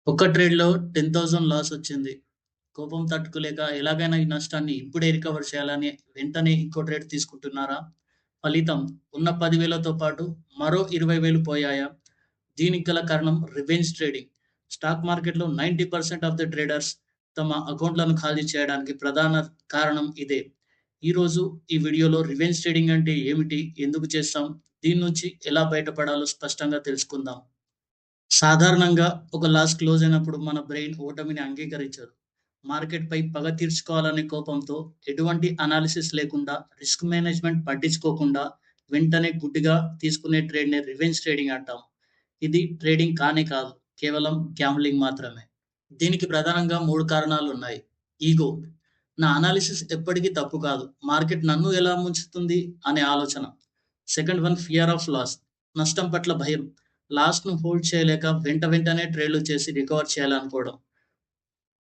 ఒక్క ట్రేడ్‌లో 10,000 లాస్ వచ్చింది. కోపం తట్టుకోలేక ఎలాగైనా ఈ నష్టాన్ని ఇప్పుడే రికవర్ చేయాలని వెంటనే ఇంకో ట్రేడ్ తీసుకుంటున్నారా? ఫలితం ఉన్న 10,000తో పాటు మరో 20,000 పోయాయా? దీనికి గల కారణం రివెంజ్ ట్రేడింగ్. స్టాక్ మార్కెట్‌లో 90% ఆఫ్ ద ట్రేడర్స్ తమ అకౌంట్‌లను ఖాళీ చేయడానికి ప్రధాన కారణం ఇదే. ఈరోజు ఈ వీడియోలో రివెంజ్ ట్రేడింగ్ అంటే ఏమిటి? ఎందుకు చేస్తాం? దీని నుంచి ఎలా బయటపడాలో స్పష్టంగా తెలుసుకుందాం. సాధారణంగా ఒక లాస్ క్లోజ్ అయినప్పుడు మన బ్రెయిన్ ఓటమిని అంగీకరించదు. మార్కెట్‌పై పగ తీర్చుకోవాలనే కోపంతో ఎటువంటి అనాలిసిస్ లేకుండా, రిస్క్ మేనేజ్‌మెంట్ పట్టించుకోకుండా వెంటనే గుడ్డిగా తీసుకునే ట్రేడ్‌నే రివెంజ్ ట్రేడింగ్ అంటాం. ఇది ట్రేడింగ్ కానే కాదు. కేవలం గ్యాంబ్లింగ్ మాత్రమే. దీనికి ప్రధానంగా 3 కారణాలున్నాయి. ఈగో. నా అనాలిసిస్ ఎప్పటికీ తప్పు కాదు. మార్కెట్ నన్ను ఎలా ముంచుతుంది అనే ఆలోచన. Second one fear of loss. నష్టం పట్ల భయం. లాస్‌ను హోల్డ్ చేయలేక వెంటనే ట్రేడ్‌లు చేసి రికవర్ చేయాలనుకోవడం.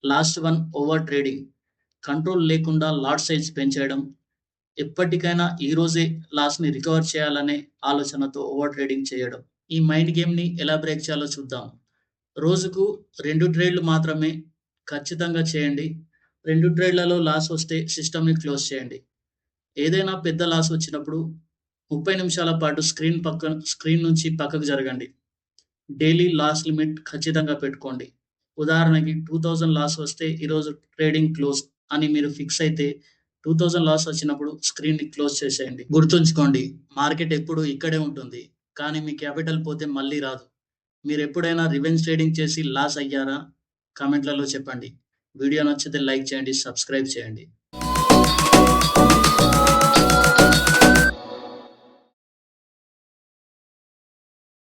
Last one over trading. Control లేకుండా లాట్ సైజ్ పెంచేయడం. ఎప్పటికైనా ఈరోజే లాస్‌ని రికవర్ చేయాలనే ఆలోచనతో ఓవర్ ట్రేడింగ్ చేయడం. ఈ మైండ్ గేమ్‌ని ఎలా బ్రేక్ చేయాలో చూద్దాం. రోజుకు 2 ట్రేడ్‌లు మాత్రమే ఖచ్చితంగా చేయండి. 2 ట్రేడ్‌లలో లాస్ వస్తే సిస్టమ్‌ని క్లోజ్ చేయండి. ఏదైనా పెద్ద లాస్ వచ్చినప్పుడు 30 నిమిషాల పాటు స్క్రీన్ నుంచి పక్కకు జరగండి. డైలీ లాస్ లిమిట్ ఖచ్చితంగా పెట్టుకోండి. ఉదాహరణకి 2000 లాస్ వస్తే ఈరోజు ట్రేడింగ్ క్లోజ్ అని మీరు ఫిక్స్ అయితే 2000 లాస్ వచ్చినప్పుడు స్క్రీన్‌ని క్లోజ్ చేసేయండి. గుర్తుంచుకోండి, మార్కెట్ ఎప్పుడు ఇక్కడే ఉంటుంది. కానీ మీ క్యాపిటల్ పోతే మళ్ళీ రాదు. మీరెప్పుడైనా రివెంజ్ ట్రేడింగ్ చేసి లాస్ అయ్యారా? కామెంట్‌లలో చెప్పండి. వీడియో నచ్చితే లైక్ చేయండి, సబ్స్క్రైబ్ చేయండి.